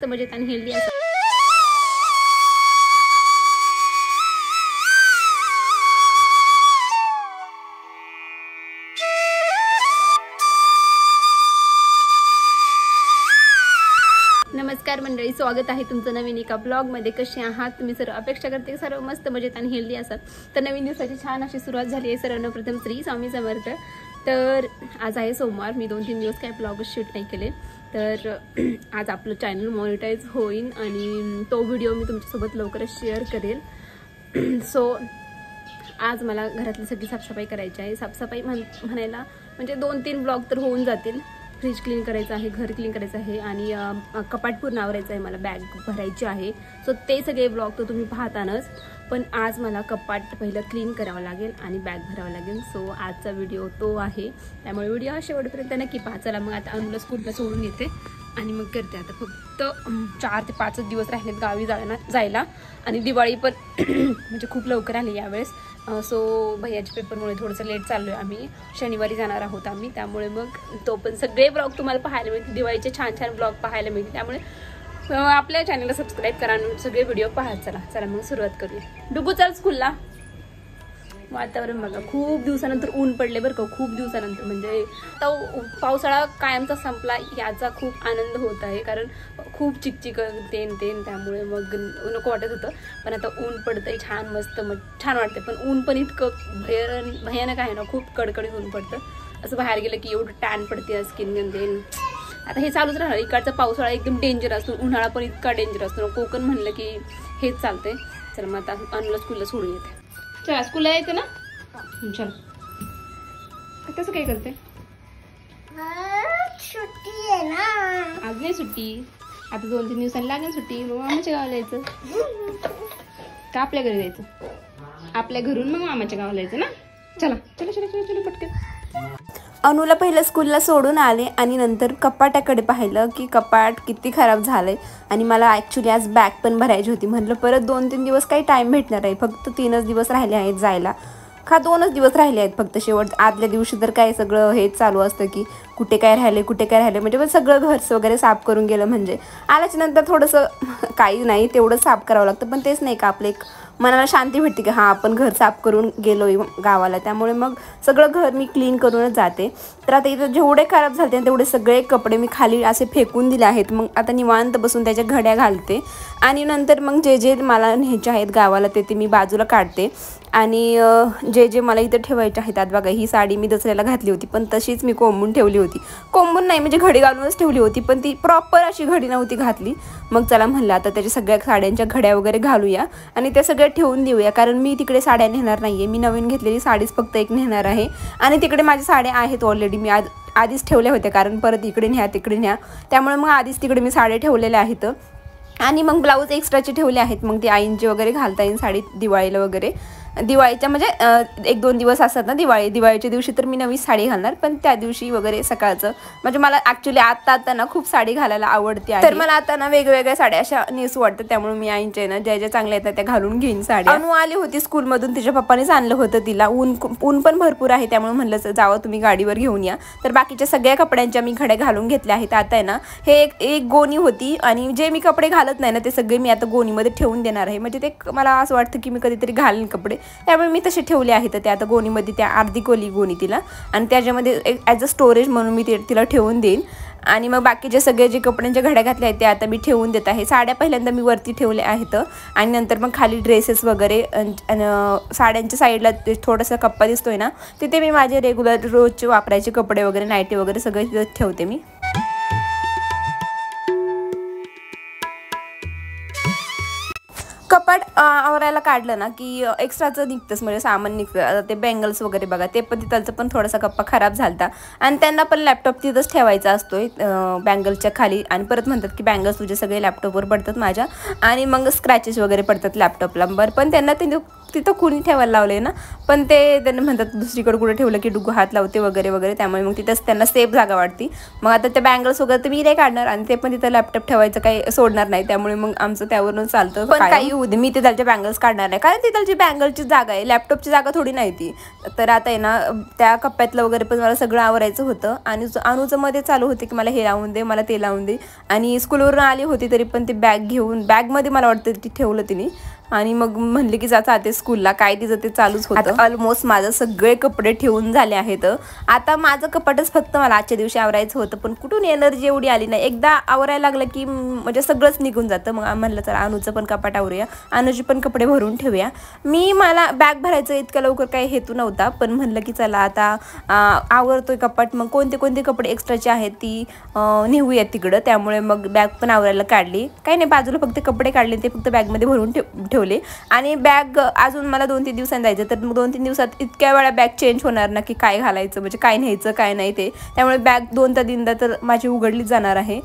मजेत आणि हेल्दी असं. नमस्कार मंडळी, स्वागत आहे तुमचं नवीन एका ब्लॉगमध्ये. कसे आहात तुम्ही सर्व? अपेक्षा करते सर्व मस्त मजेत आणि हेल्दी असाल. तर नवीन दिवसाची छान अशी सुरुवात झाली आहे. सर्वांना प्रथम श्री स्वामी समर्थ. तर आज आहे सोमवार. मी 2-3 दिवस काही ब्लॉग शूट नाही केले. तर आज आपलं चॅनल मॉनिटाईज होईल आणि तो व्हिडिओ मी तुमच्यासोबत लवकरच शेअर करेल. सो आज मला घरातली सगळी साफसफाई करायची आहे. साफसफाई म्हणायला म्हणजे 2-3 ब्लॉग तर होऊन जातील. फ्रीज क्लीन करायचं आहे, घर क्लीन करायचं आहे आणि कपाट पूर्ण आवरायचं आहे. मला बॅग भरायची आहे. सो ते सगळे ब्लॉग तर तुम्ही पाहतानच. पण आज मला कपाट पहिलं क्लीन करावं लागेल आणि बॅग भरावं लागेल. सो आजचा व्हिडिओ तो आहे. त्यामुळे व्हिडिओ शेवटपर्यंत नक्की पहा. चला मग आता अनुला स्कूलला सोडून घेते आणि मग करते. आता फक्त 4 ते 5 दिवस राहिलेत गावी जायला आणि दिवाळी पण म्हणजे खूप लवकर आली यावेळेस. सो भैयाच्या पेपरमुळे थोडंसं लेट चाललो आहे. आम्ही शनिवारी जाणार आहोत आम्ही. त्यामुळे मग तो पण सगळे ब्लॉग तुम्हाला पाहायला मिळतील. दिवाळीचे छान छान ब्लॉग पाहायला मिळतील. त्यामुळे आपल्या चॅनलला सबस्क्राईब करा आणि सगळे व्हिडिओ पहा. चला मग सुरुवात करूया. डुगू चल स्कूलला. वातावरण बघा, खूप दिवसानंतर ऊन पडले बरं का. खूप दिवसानंतर म्हणजे आता पावसाळा कायमचा संपला याचा खूप आनंद होत आहे. कारण खूप चिकचिक तेन त्यामुळे मग नको वाटत होतं. पण आता ऊन पडतंय छान मस्त छान वाटते. पण ऊन पण इतकं भयानक आहे ना, खूप कडकडीत ऊन पडतं. असं बाहेर गेलं की एवढं टॅन पडते स्किन गंदेन. आता हे चालूच राहणार. इकडचा पावसाळा एकदम डेंजर असतो, उन्हाळा पण इतका डेंजर असतो ना. कोकण म्हणलं की हेच चालतंय. चला मग आता अनुला स्कूलला सोडून येते. चला स्कूलला यायचं ना. चल कसं काय करते? सुट्टी आहे ना. आज नाही सुट्टी. आता 2-3 दिवसांनी लागेल सुट्टी. मग मामाच्या गावाला यायचं का आपल्या घरी जायचं? आपल्या घरून मग मामाच्या गावाला यायचं ना. चला चला चला चला चला पटकन. अनुला पहिलं स्कूलला सोडून आले आणि नंतर कपाटाकडे पाहिलं की कपाट किती खराब झालंय. आणि मला ॲक्च्युली आज बॅग पण भरायची होती. म्हटलं परत 2-3 दिवस काही टाईम भेटणार आहे. फक्त 3च दिवस राहिले आहेत जायला. 2च दिवस राहिले आहेत फक्त. शेवट आदल्या दिवशी तर काय सगळं हेच चालू असतं की कुठे काय राहिले म्हणजे सगळं घरचं वगैरे साफ करून गेलं. म्हणजे आल्याच्या नंतर थोडंसं काही नाही तेवढं साफ करावं लागतं. पण तेच नाही का आपलं एक मनाला शांती भेटते की हां आपण घर साफ करून गेलोय गावाला. त्यामुळे मग सगळं घर मी क्लीन करूनच जाते. तर आता इथं जेवढे खराब झाले तेवढे सगळे कपडे मी खाली असे फेकून दिले आहेत. मग आता निवांत बसून त्याच्या घड्या घालते आणि नंतर मग जे मला न्यायचे आहेत गावाला ते मी बाजूला काढते. आणि जे मला इथं ठेवायचे आहेत. आता बघा ही साडी मी दसऱ्याला घातली होती पण तशीच मी कोंबून ठेवली होती. कोंबून नाही म्हणजे घडी घालूनच ठेवली होती पण ती प्रॉपर अशी घडी नव्हती घातली. मग चला म्हणलं आता त्याच्या सगळ्या साड्यांच्या घड्या वगैरे घालूया आणि त्या सगळ्या ठेवून देऊया. कारण मी तिकडे साड्या नेणार नाही आहे. मी नवीन घेतलेली साडीच फक्त एक नेणार आहे. आणि तिकडे माझ्या साड्या आहेत ऑलरेडी. मी आधीच ठेवल्या होत्या कारण परत इकडे न्या तिकडे न्या. त्यामुळे मग आधीच तिकडे मी साड्या ठेवलेल्या आहेत. आणि मग ब्लाऊज एक्स्ट्राचे ठेवले आहेत. मग ती आईंची वगैरे घालता येईल साडी दिवाळीला वगैरे. दिवाळीच्या म्हणजे 1-2 दिवस असतात ना दिवाळीच्या दिवशी तर मी नवी साडी घालणार. पण त्या दिवशी वगैरे सकाळचं म्हणजे मला ॲक्च्युली आता ना खूप साडी घालायला आवडते. तर मला आता ना वेगवेगळ्या साड्या अशा नेसू वाटतं. त्यामुळे मी आईंच्या ना ज्या चांगल्या येतात त्या घालून घेईन साडी. अनु आली होती स्कूलमधून. तिच्या पप्पानेच आणलं होतं तिला. ऊन पण भरपूर आहे त्यामुळे म्हणलं जावं तुम्ही गाडीवर घेऊन या. तर बाकीच्या सगळ्या कपड्यांच्या मी घड्या घालून घेतल्या आहेत. आता आहे ना हे एक गोणी होती आणि जे मी कपडे घालत नाही ना ते सगळे मी आता गोणीमध्ये ठेवून देणार आहे. म्हणजे ते मला असं वाटतं की मी कधीतरी घालेन कपडे. त्यामुळे मी तसे ठेवले आहेत. ते आता गोणीमध्ये त्या अर्धी कोली गोणी तिला आणि त्याच्यामध्ये ॲज अ स्टोरेज म्हणून मी तिला ठेवून देईन. आणि मग बाकीचे सगळे जे कपड्यांच्या घड्या घातल्या आहेत त्या आता मी ठेवून देत आहे. साड्या पहिल्यांदा मी वरती ठेवल्या आहेत आणि नंतर मग खाली ड्रेसेस वगैरे साड्यांच्या साईडला थोडासा कप्पा दिसतोय ना तिथे मी माझे रेग्युलर रोजचे वापरायचे कपडे वगैरे नाईटी वगैरे सगळे तिथे ठेवते मी. कपाट आवरायला काढलं ना की एक्स्ट्राचं निघतंच म्हणजे सामान निघतं. ते बँगल्स वगैरे बघा ते पण तिथलचं पण थोडासा कप्पा खराब झालता आणि त्यांना पण लॅपटॉप तिथंच ठेवायचा असतोय बँगल्सच्या खाली. आणि परत म्हणतात की बँगल्स तुझे सगळे लॅपटॉपवर पडतात माझ्या आणि मग स्क्रॅचेस वगैरे पडतात लॅपटॉपला. बरं पण त्यांना ते तिथं कुणी ठेवायला लावले ना, पण ते त्यांना म्हणतात दुसरीकडे कुठे ठेवलं की डुगू हात लावते वगैरे वगैरे, त्यामुळे मग तिथंच त्यांना सेफ जागा वाटते. मग आता त्या बँगल्स वगैरे तर मी नाही काढणार आणि ते पण तिथं लॅपटॉप ठेवायचं काही सोडणार नाही, त्यामुळे मग आमचं त्यावरून चालतं. पण काही होऊ दे, मी ते त्याच्या बँगल्स काढणार नाही, कारण तिथलची बँगलची जागा आहे, लॅपटॉपची जागा थोडी नाही ती. तर आता आहे ना त्या कप्प्यातलं वगैरे पण मला सगळं आवरायचं होतं. आणि अनुचं मध्ये चालू होते की मला हे लावून दे, मला ते लावून दे. आणि स्कूलवरून आली होती तरी पण ती बॅग घेऊन, बॅगमध्ये मला वाटतं ती ठेवलं तिने आणि मग म्हणले की जाते स्कूलला, काय तिचं ते चालूच होतं. ऑलमोस्ट माझं सगळे कपडे ठेवून झाले आहेत. आता माझं कपाटच फक्त मला आजच्या दिवशी आवरायचं होतं, पण कुठून एनर्जी एवढी आली नाही. एकदा आवरायला लागलं की म्हणजे सगळंच निघून जातं. मग म्हणलं तर अनुचं पण कपाट आवरूया, अनुची पण कपडे भरून ठेवूया. मला बॅग भरायचं इतक्या लवकर काही हेतू नव्हता, पण म्हणलं की चला आता आवरतोय कपाट, मग कोणते कोणते कपडे एक्स्ट्राचे आहेत ती नेऊया तिकडं. त्यामुळे मग बॅग पण आवरायला काढली, काही नाही बाजूला फक्त कपडे काढले, ते फक्त बॅगमध्ये भरून ठेवले. आणि बॅग अजून मला 2-3 दिवसांनी जायचं, तर मग 2-3 दिवसात इतक्या वेळा बॅग चेंज होणार ना की काय घालायचं, म्हणजे काय न्यायचं काय नाही ते. त्यामुळे बॅग 2-3दा तर माझी उघडलीच जाणार आहे.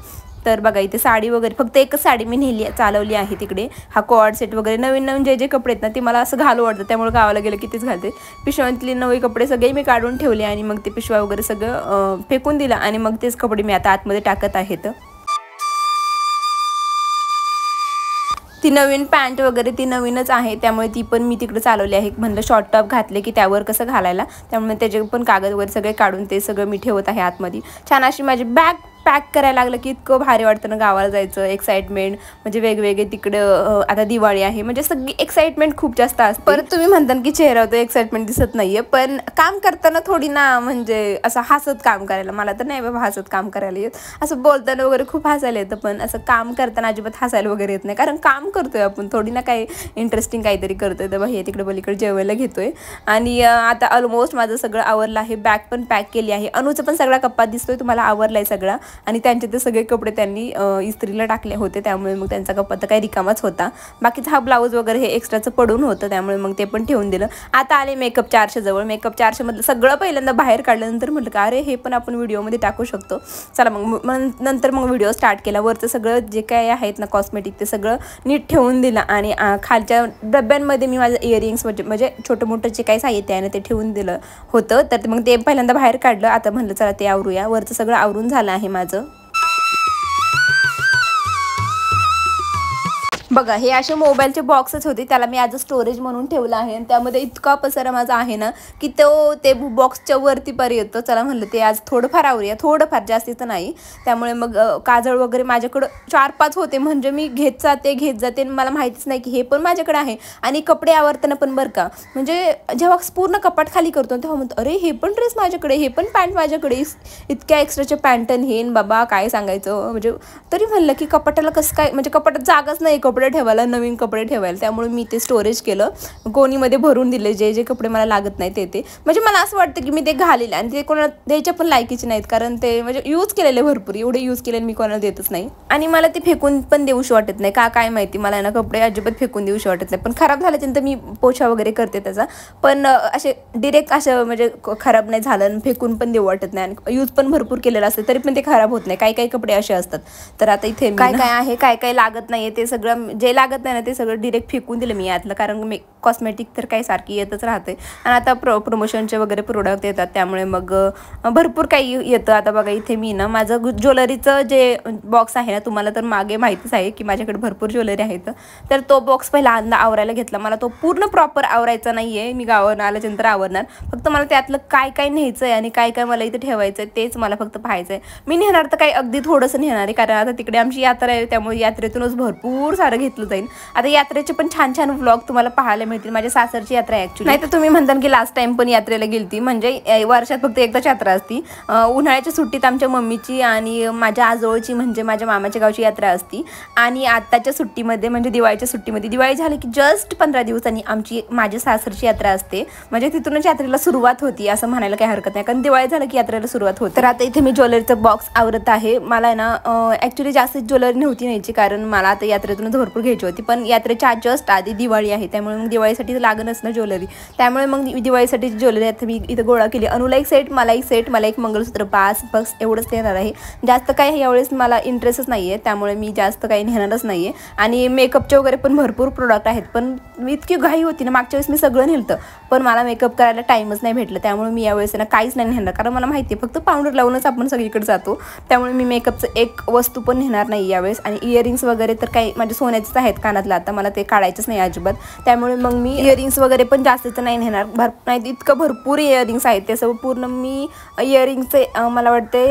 तर बघा इथे साडी वगैरे, फक्त एकच साडी मी नेली चालवली आहे तिकडे. हा कॉर्ड सेट वगैरे नवीन नवीन जे कपडे आहेत ना ते मला असं घालू वाटतं, त्यामुळे गावाला गेलं की तेच घालते. पिशव्यातले नवे कपडे सगळे मी काढून ठेवले आणि मग ते पिशव्या वगैरे सगळं फेकून दिलं आणि मग तेच कपडे मी आता आतमध्ये टाकत आहेत. ती नवीन पॅन्ट वगैरे ती नवीनच आहे, त्यामुळे ती पण मी तिकडे चालवली आहे. म्हणलं शॉर्ट टॉप घातले की त्यावर कसं घालायला, त्यामुळे त्याचे पण कागद वगैरे सगळे काढून ते सगळं मी ठेवत आहे आतमध्ये. छान अशी माझी बॅग पॅक करायला लागलं की इतकं भारी वाटतं ना, गावाला जायचं एक्साइटमेंट. म्हणजे वेगवेगळे तिकडं आता दिवाळी आहे, म्हणजे सगळी एक्साइटमेंट खूप जास्त असते. परत तुम्ही म्हणता की चेहरा तो एक्साइटमेंट दिसत नाहीये, पण काम करताना थोडी ना म्हणजे असं हसत काम करायला, मला तर नाही बाबा हसत काम करायला येत. असं बोलताना वगैरे खूप हसायला येतं, पण असं काम करताना अजिबात हसायला वगैरे येत नाही, कारण काम करतोय आपण, थोडी ना काही इंटरेस्टिंग काहीतरी करतोय. तर हे तिकडे पलीकडे जेवायला घेतोय. आणि आता ऑलमोस्ट माझं सगळं आवरलं आहे, बॅग पण पॅक केली आहे. अनुचं पण सगळा कप्पा दिसतोय तुम्हाला आवरलाय सगळा. आणि त्यांचे ते सगळे कपडे त्यांनी इस्त्रीला टाकले होते, त्यामुळे मग त्यांचा कप्पा तर काही रिकामाच होता. बाकीचा हा ब्लाऊज वगैरे हे एक्स्ट्राचं पडून होतं, त्यामुळे मग ते पण ठेवून दिलं. आता आले मेकअप 400 जवळ. मेकअप 400 मधलं सगळं पहिल्यांदा बाहेर काढल्यानंतर म्हटलं का अरे हे पण आपण व्हिडिओमध्ये टाकू शकतो, चला मग नंतर मग व्हिडिओ स्टार्ट केला. वरचं सगळं जे काय आहेत ना कॉस्मेटिक ते सगळं नीट ठेवून दिलं आणि खालच्या डब्यांमध्ये मी माझं इयरिंग्स म्हणजे छोटं मोठं जे काही साहित्य आहे ना ते ठेवून दिलं होतं. तर मग ते पहिल्यांदा बाहेर काढलं. आता म्हणलं चला ते आवरूया. वरचं सगळं आवरून झालं आहे माझं. बघा हे असे मोबाईलचे बॉक्सच होते, त्याला मी ॲज अ स्टोरेज म्हणून ठेवलं आहे. आणि त्यामध्ये इतका पसारा माझा आहे ना की ते बॉक्सच्या वरती पर येतं. चला म्हणलं ते आज थोडंफार आवरूया, थोडंफार जास्तीचं नाही. त्यामुळे मग काजळ वगैरे माझ्याकडं 4-5 होते, म्हणजे मी घेत जाते मला माहितीच नाही की हे पण माझ्याकडे आहे. आणि कपडे आवरताना पण बरं का, म्हणजे जेव्हा पूर्ण कपाट खाली करतो तेव्हा म्हणतो अरे हे पण ड्रेस माझ्याकडे, हे पण पॅन्ट माझ्याकडे, इतक्या एक्स्ट्राचे पॅन्टन हे बाबा काय सांगायचं. म्हणजे तरी म्हणलं की कपाटाला कसं काय, म्हणजे कपाटात जागाच नाही कपडे ठेवायला, नवीन कपडे ठेवायला. त्यामुळे मी ते स्टोरेज केलं, गोणीमध्ये भरून दिले जे कपडे मला लागत नाही ते. म्हणजे मला असं वाटतं की मी ते घालेले आणि ते कोणाला द्यायच्या पण लायकीचे नाहीत, कारण ते म्हणजे यूज केलेले भरपूर, एवढे यूज केलेले मी कोणाला देतच नाही. आणि मला ते फेकून पण देऊशी वाटत नाही का काय माहिती, मला ना कपडे अजिबात फेकून देऊशी वाटत नाही. पण खराब झाल्यानंतर मी पोछा वगैरे करते त्याचा, पण असे डिरेक्ट असं म्हणजे खराब नाही झालं फेकून पण देऊ वाटत नाही. आणि यूज पण भरपूर केलेलं असतं तरी पण ते खराब होत नाही. काही कपडे असे असतात. तर आता इथे काय आहे काय लागत नाहीये ते सगळं, जे लागत नाही ना ते सगळं डिरेक्ट फेकून दिलं मी यातलं, कारण मी कॉस्मेटिक तर काही सारखी येतच राहते. आणि आता प्रमोशनचे वगैरे प्रोडक्ट येतात, त्यामुळे मग भरपूर काही येतं. आता बघा इथे मी ना माझं ज्वेलरीचं जे बॉक्स आहे ना, तुम्हाला तर मागे माहितीच आहे की माझ्याकडे भरपूर ज्वेलरी आहेत. तर तो बॉक्स पहिला आवरायला घेतला. मला तो पूर्ण प्रॉपर आवरायचा नाही आहे, मी गावावर आल्यानंतर आवरणार. फक्त मला त्यातलं काय न्यायचं आहे आणि काय मला इथे ठेवायचं आहे तेच मला फक्त पाहायचं आहे. मी नेणार तर काही अगदी थोडंसं नेणार आहे, कारण आता तिकडे आमची यात्रा आहे, त्यामुळे यात्रेतूनच भरपूर सारं घेतलं जाईल. आता यात्रेचे पण छान व्लॉग तुम्हाला पाहायला मिळतील. माझ्या सासरची यात्रा आहे ॲक्च्युली, नाही तर तुम्ही म्हणता की लास्ट टाइम पण यात्रेला गेलती, म्हणजे वर्षात फक्त एकदाच यात्रा असती. उन्हाळ्याच्या सुट्टीत आमच्या मम्मीची आणि माझ्या आजोळची म्हणजे माझ्या मामाच्या गावची यात्रा असती. आणि आत्ताच्या सुट्टीमध्ये म्हणजे दिवाळीच्या सुट्टीमध्ये, दिवाळी झाली की जस्ट 15 दिवसांनी माझ्या सासरची यात्रा असते. म्हणजे तिथूनच यात्रेला सुरुवात होती असं म्हणायला काही हरकत नाही, कारण दिवाळी झालं की यात्रेला सुरुवात होते. तर आता इथे मी ज्वेलरीचं बॉक्स आवरत आहे. मला ना ॲक्च्युली जास्त ज्वेलरी नव्हती न्यायची, कारण मला आता यात्रेतूनच भरपूर भरपूर घ्यायची होती, पण यात्रेच्या जस्ट आधी दिवाळी आहे त्यामुळे मग दिवाळीसाठी लागणच ना ज्वेलरी, त्यामुळे मग दिवाळीसाठी ज्वेलरी आता मी इथं गोळा केली. अनुला एक सेट, मला एक सेट, मला एक मंगळसूत्र, बस एवढंच नेणार आहे. जास्त काही यावेळेस मला इंटरेस्टच नाही आहे त्यामुळे मी जास्त काही नेणारच नाही आहे. आणि मेकअपचे वगैरे पण भरपूर प्रोडक्ट आहेत, पण मी इतकी घाई होती ना, मागच्या वेळेस मी सगळं नेलं पण मला मेकअप करायला टाईमच नाही भेटलं, त्यामुळे मी यावेळेस ना काहीच नाही नेणार, कारण मला माहिती आहे फक्त पावडर लावूनच आपण सगळीकडे जातो, त्यामुळे मी मेकअपचं एक वस्तू पण नेणार नाही यावेळेस. आणि इयरिंग्स वगैरे तर काही माझ्या सोन्याचेच आहेत कानातलं, आता मला ते काढायचंच नाही अजिबात, त्यामुळे मग मी इयरिंग्स वगैरे पण जास्तीचं नाही नेणार. नाही इतकं भरपूर इयरिंग्स आहेत, ते सगळं पूर्ण मी इयरिंगचे मला वाटते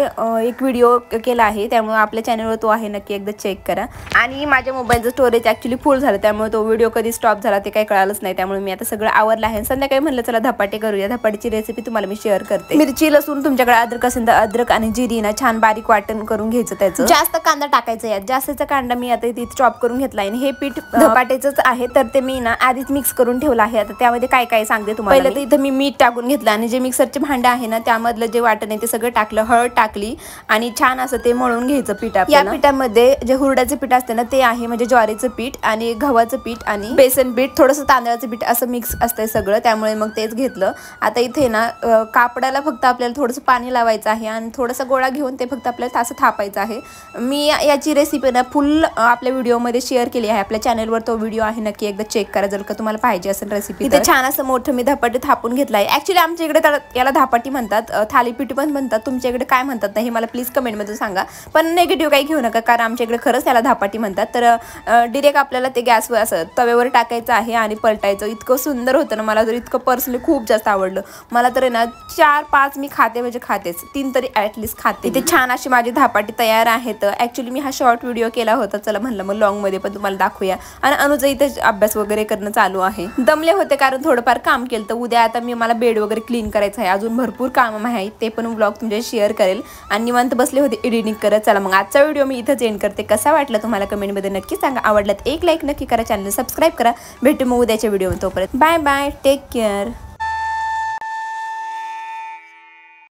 एक व्हिडिओ केला आहे, त्यामुळे आपल्या चॅनलवर तो आहे, नक्की एकदा चेक करा. आणि माझ्या मोबाईलचं स्टोरेज ॲक्च्युली फुल झालं, त्यामुळे तो व्हिडिओ कधी स्टॉप झाला ते काही कळालंच नाही, त्यामुळे मी आता सगळं आवरलं आहे. संध्याकाळी म्हणलं चला धपाटे करूया, धपाटीची रेसिपी तुम्हाला मी शेअर करते. मिरची, लसूण, तुमच्याकडे अद्रक असेल तर अद्रक आणि जिरी ना छान बारीक वाटण करून घ्यायचं, त्याचं जास्त कांदा टाकायचा यात, जास्तीचा कांदा मी आता इथे चॉप करून घेतला आहे. हे पीठ धपाटेचंच आहे तर ते मी ना आधीच मिक्स करून ठेवलं आहे. आता त्यामध्ये काय काय सांगते तुम्हाला. पहिलं तर इथं मी मीठ टाकून घेतलं आणि जे मिक्सरचे भांडं आहे ना त्यामधलं जे वाटण आहे ते सगळं टाकलं, हळद टाकली आणि छान असं ते मळून घ्यायचं पीठ. या पिठामध्ये जे हुरड्याचं पीठ असतं ना ते आहे, म्हणजे ज्वारीचं पीठ आणि गव्हाचं पीठ आणि बेसन पीठ, थोडंसं तांदळाचं पीठ असं मिक्स असतंय सगळं, त्यामुळे मग तेच घेतलं. आता इथे ना कापडाला फक्त आपल्याला थोडंसं पाणी लावायचं आहे आणि थोडासा गोळा घेऊन ते फक्त आपल्याला असं थापायचं आहे. मी याची रेसिपी ना फुल आपल्या व्हिडिओमध्ये शेअर केली आहे, आपल्या चॅनलवर तो व्हिडिओ आहे, नक्की एकदा चेक करा जर का तुम्हाला पाहिजे असेल रेसिपी. इथे छान असं मोठं मी धपाटे थापून घेतलं आहे. ॲक्च्युली आमच्या इकडे याला धापाटी म्हणतात, थालीपीठ पण म्हणतात, तुमच्या इकडे काय म्हणतात ना हे मला प्लीज कमेंटमध्ये सांगा, पण निगेटिव्ह काही घेऊ नका, कारण आमच्या इकडे खरंच त्याला धापाटी म्हणतात. तर डिरेक्ट आपल्याला ते गॅसवर असं तव्यावर टाकायचं आहे आणि पलटायचं. इतकं सुंदर होतं ना, मला तर इतकं पर्सनली खूप जास्त आवडलं. मला तर ना 4-5 मी खाते, म्हणजे खातेच 3 तरी ॲटलिस्ट खाते. इथे छान अशी माझी धापाटी तयार आहेत. ॲक्च्युली मी हा शॉर्ट व्हिडिओ केला होता, चला म्हणलं मग लॉंगमध्ये पण तुम्हाला दाखवूया. आणि अनुजा इथे अभ्यास वगैरे करणं चालू आहे. दमले होते कारण थोडंफार काम केलं, तर उद्या आता मला बेड वगैरे क्लीन करायचं आहे, अजून भरपूर काम आहे, ते पण व्लॉग तुमच्याशी शेअर करेल. आणि निवांत बसले होते एडिटिंग करत. चला मग आजचा व्हिडिओ मी इथंच एंड करते. कसा वाटला तुम्हाला कमेंटमध्ये नक्की सांगा. आवडलात एक लाईक नक्की करा, चॅनल सबस्क्राईब करा. भेटू मग उद्याच्या व्हिडिओ. तोपर्यंत बाय बाय, टेक केअर.